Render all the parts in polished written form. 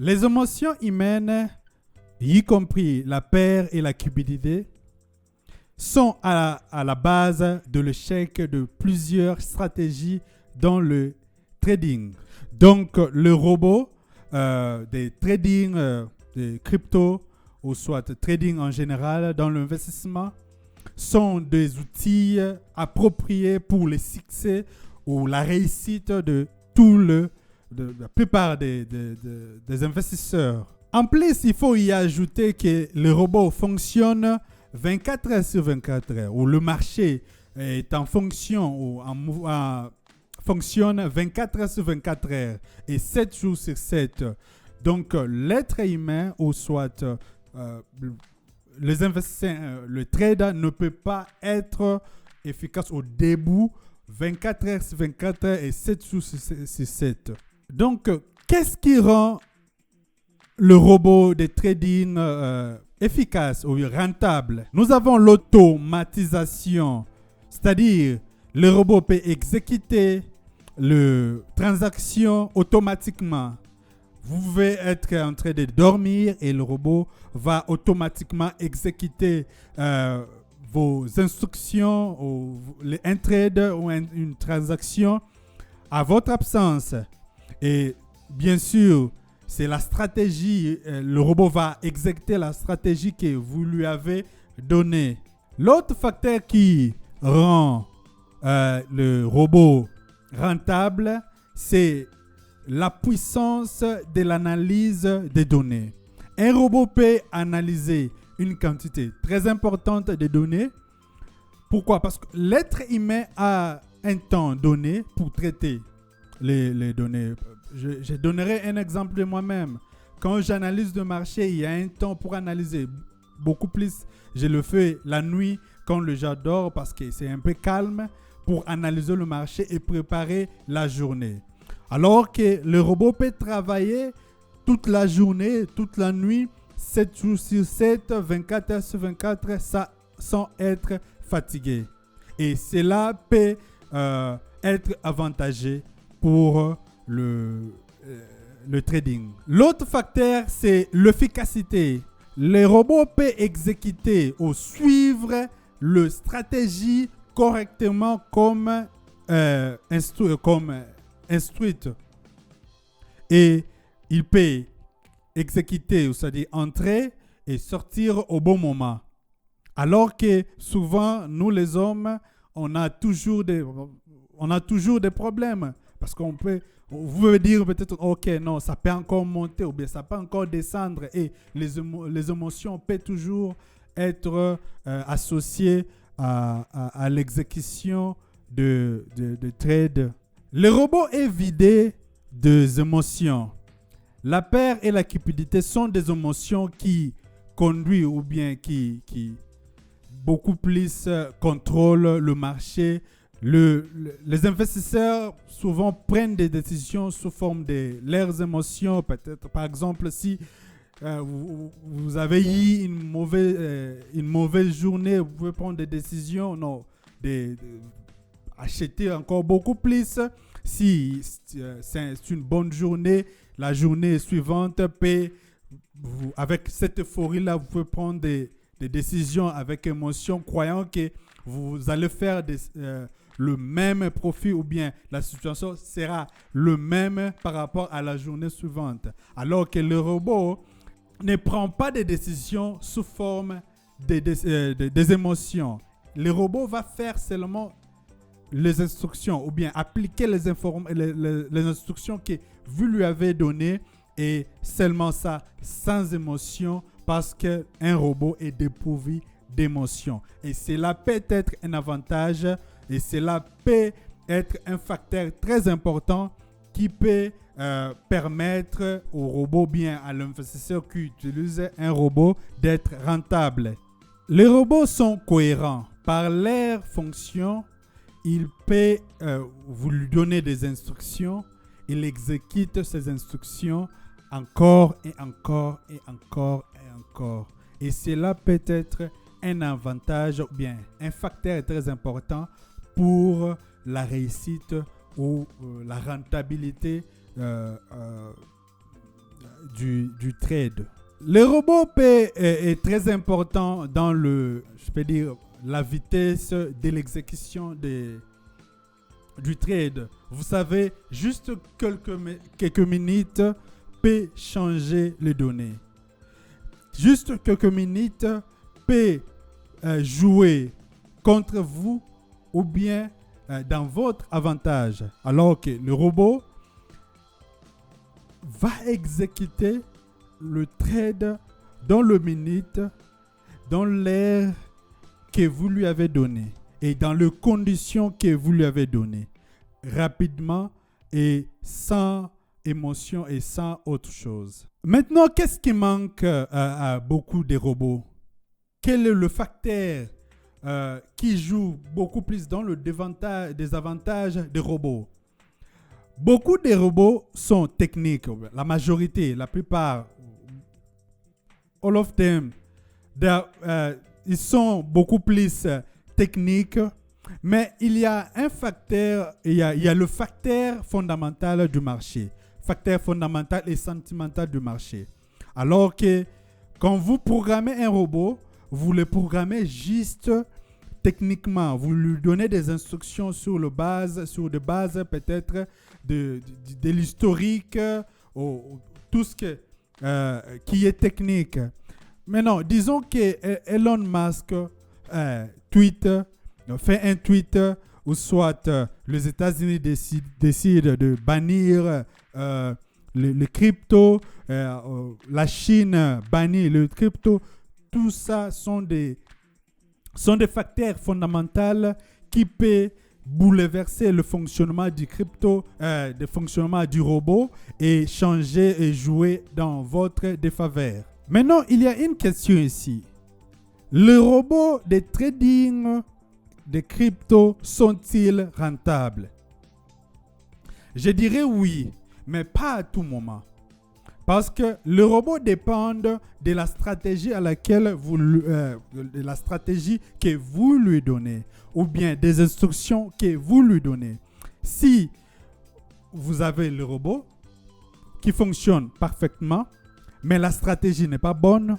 Les émotions humaines, y compris la peur et la cupidité, sont à la base de l'échec de plusieurs stratégies dans le trading. Donc, le robot des trading, des crypto, ou soit trading en général dans l'investissement, sont des outils appropriés pour le succès ou la réussite de la plupart des investisseurs. En plus, il faut y ajouter que le robot fonctionne 24 heures sur 24 heures, où le marché est en fonction ou fonctionne 24 heures sur 24 heures et 7 jours sur 7. Donc, l'être humain ou soit les investisseurs, le trader ne peut pas être efficace au début 24 heures sur 24 heures et 7 jours sur 7. Donc, qu'est-ce qui rend le robot de trading efficace ou rentable? Nous avons l'automatisation, c'est-à-dire le robot peut exécuter les transactions automatiquement. Vous pouvez être en train de dormir et le robot va automatiquement exécuter vos instructions ou un trade ou une transaction à votre absence. Et bien sûr, c'est la stratégie, le robot va exécuter la stratégie que vous lui avez donnée. L'autre facteur qui rend le robot rentable, c'est la puissance de l'analyse des données. Un robot peut analyser une quantité très importante de données. Pourquoi? Parce que l'être humain a un temps donné pour traiter les données. Je donnerai un exemple de moi-même. Quand j'analyse le marché, il y a un temps pour analyser. Beaucoup plus, je le fais la nuit quand le jour dort parce que c'est un peu calme pour analyser le marché et préparer la journée. Alors que le robot peut travailler toute la journée, toute la nuit, 7 jours sur 7, 24 heures sur 24, sans être fatigué. Et cela peut être avantageux pour le trading. L'autre facteur, c'est l'efficacité. Le robot peut exécuter ou suivre la stratégie correctement comme instruite. Et il peut exécuter, c'est-à-dire entrer et sortir au bon moment. Alors que souvent, nous les hommes, on a toujours des problèmes. Parce vous pouvez dire peut-être, ok, non, ça peut encore monter ou bien ça peut encore descendre. Et les émotions peuvent toujours être associées à l'exécution de trade. Le robot est vidé des émotions. La peur et la cupidité sont des émotions qui conduisent ou bien qui beaucoup plus contrôlent le marché. Les investisseurs souvent prennent des décisions sous forme de leurs émotions. Peut-être, par exemple, si vous avez eu une mauvaise journée, vous pouvez prendre des décisions, acheter encore beaucoup plus. Si c'est une bonne journée, la journée suivante, avec cette euphorie-là, vous pouvez prendre des décisions avec émotion, croyant que vous allez faire le même profit ou bien la situation sera le même par rapport à la journée suivante. Alors que le robot ne prend pas de décisions sous forme des émotions. Le robot va faire seulement les instructions ou bien appliquer les instructions que vous lui avez données et seulement ça sans émotion parce qu'un robot est dépourvu d'émotion. Et cela peut être un avantage et cela peut être un facteur très important qui peut permettre au robot, bien à l'investisseur qui utilise un robot, d'être rentable. Les robots sont cohérents. Par leur fonction, il peut vous lui donner des instructions. Il exécute ces instructions encore et encore et encore et encore. Et cela peut être un avantage ou bien un facteur très important pour la réussite ou la rentabilité du trade. Le robot est très important dans la vitesse de l'exécution du trade. Vous savez, juste quelques minutes peut changer les données. Juste quelques minutes peut jouer contre vous ou bien dans votre avantage. Alors que le robot va exécuter le trade dans le minute, dans l'heure que vous lui avez donné et dans les conditions que vous lui avez données, rapidement et sans émotion et sans autre chose. Maintenant, qu'est-ce qui manque à beaucoup de robots? Quel est le facteur qui joue beaucoup plus dans le désavantage des robots? Beaucoup de robots sont techniques. La majorité, la plupart, all of them, ils sont beaucoup plus techniques. Mais il y a un facteur, il y a le facteur fondamental du marché. Facteur fondamental et sentimental du marché. Alors que quand vous programmez un robot, vous le programmez juste techniquement. Vous lui donnez des instructions sur des bases peut-être de l'historique, tout ce qui est technique. Mais non, disons que Elon Musk fait un tweet ou soit les États-Unis décident de bannir le crypto, la Chine bannit le crypto. Tout ça sont des facteurs fondamentaux qui peuvent bouleverser le fonctionnement du crypto, le fonctionnement du robot et changer et jouer dans votre défaveur. Maintenant, il y a une question ici. Les robots de trading de crypto sont-ils rentables? Je dirais oui, mais pas à tout moment. Parce que le robot dépend de la stratégie de la stratégie que vous lui donnez, ou bien des instructions que vous lui donnez. Si vous avez le robot qui fonctionne parfaitement, mais la stratégie n'est pas bonne,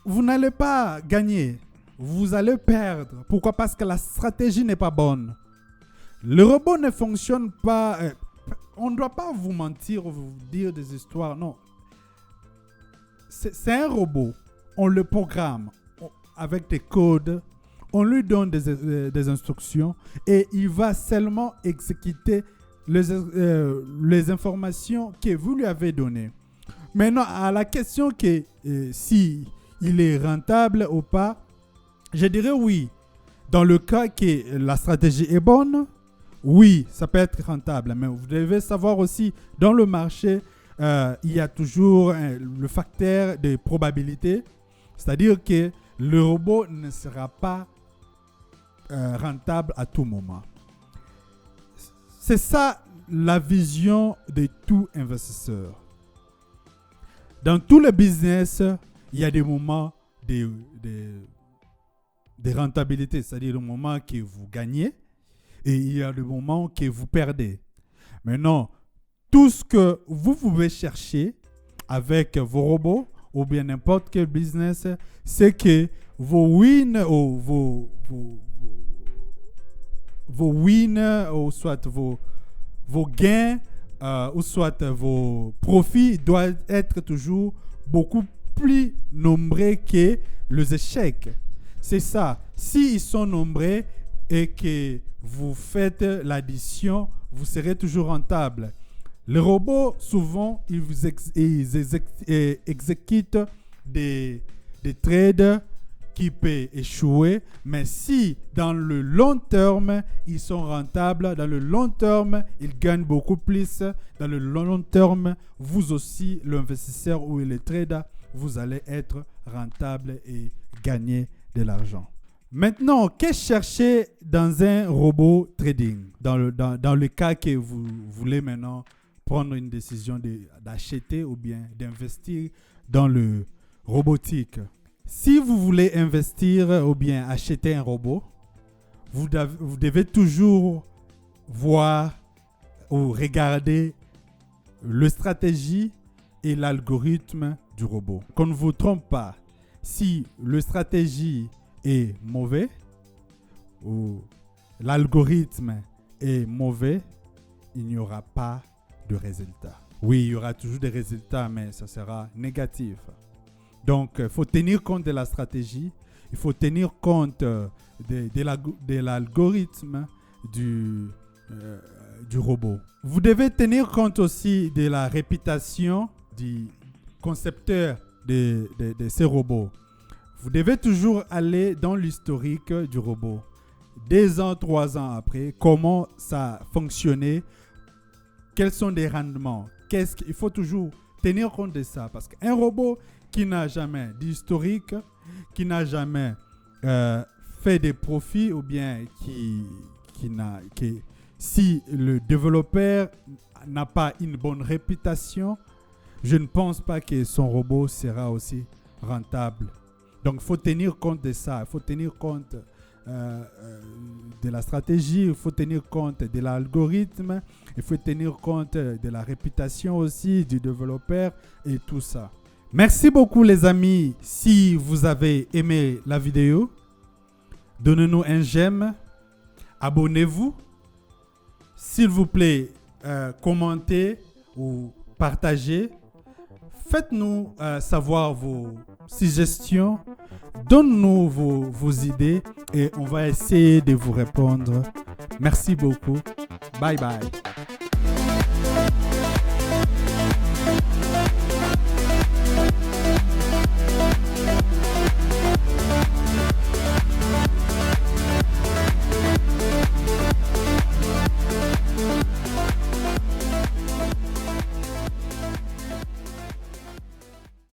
vous n'allez pas gagner. Vous allez perdre. Pourquoi? Parce que la stratégie n'est pas bonne. Le robot ne fonctionne pas. On ne doit pas vous mentir ou vous dire des histoires. Non. C'est un robot. On le programme avec des codes. On lui donne des instructions et il va seulement exécuter les informations que vous lui avez données. Maintenant, à la question que si il est rentable ou pas, je dirais oui. Dans le cas que la stratégie est bonne, oui, ça peut être rentable. Mais vous devez savoir aussi, dans le marché, il y a toujours le facteur de probabilité. C'est-à-dire que le robot ne sera pas rentable à tout moment. C'est ça la vision de tout investisseur. Dans tout le business, il y a des moments de rentabilité, c'est-à-dire le moment que vous gagnez et il y a le moment que vous perdez. Maintenant, tout ce que vous pouvez chercher avec vos robots ou bien n'importe quel business, c'est que vos wins ou vos wins ou soit vos gains ou soit vos profits doivent être toujours beaucoup plus nombreux que les échecs. C'est ça. S'ils sont nombreux et que vous faites l'addition, vous serez toujours rentable. Les robots, souvent, ils exécutent des trades qui peuvent échouer, mais si dans le long terme, ils sont rentables, dans le long terme, ils gagnent beaucoup plus, dans le long terme, vous aussi, l'investisseur ou le trader, vous allez être rentable et gagner de l'argent. Maintenant, qu'est-ce chercher dans un robot trading? Dans le cas que vous voulez maintenant prendre une décision d'acheter ou bien d'investir dans le robotique. Si vous voulez investir ou bien acheter un robot, vous devez toujours voir ou regarder la stratégie et l'algorithme du robot. Qu'on ne vous trompe pas. Si la stratégie est mauvaise ou l'algorithme est mauvais, il n'y aura pas de résultat. Oui, il y aura toujours des résultats, mais ça sera négatif. Donc, il faut tenir compte de la stratégie, il faut tenir compte de l'algorithme du robot. Vous devez tenir compte aussi de la réputation du concepteur de ces robots. Vous devez toujours aller dans l'historique du robot. 2 ans, 3 ans après, comment ça a fonctionné, quels sont les rendements. Il faut toujours tenir compte de ça. Parce qu'un robot qui n'a jamais d'historique, qui n'a jamais fait des profits, ou bien si le développeur n'a pas une bonne réputation, je ne pense pas que son robot sera aussi rentable. Donc, il faut tenir compte de ça. Il faut tenir compte de la stratégie, il faut tenir compte de l'algorithme, il faut tenir compte de la réputation aussi du développeur et tout ça. Merci beaucoup les amis. Si vous avez aimé la vidéo, donnez-nous un j'aime, abonnez-vous. S'il vous plaît, commentez ou partagez. Faites-nous savoir vos suggestions. Donnez-nous vos idées et on va essayer de vous répondre. Merci beaucoup. Bye bye.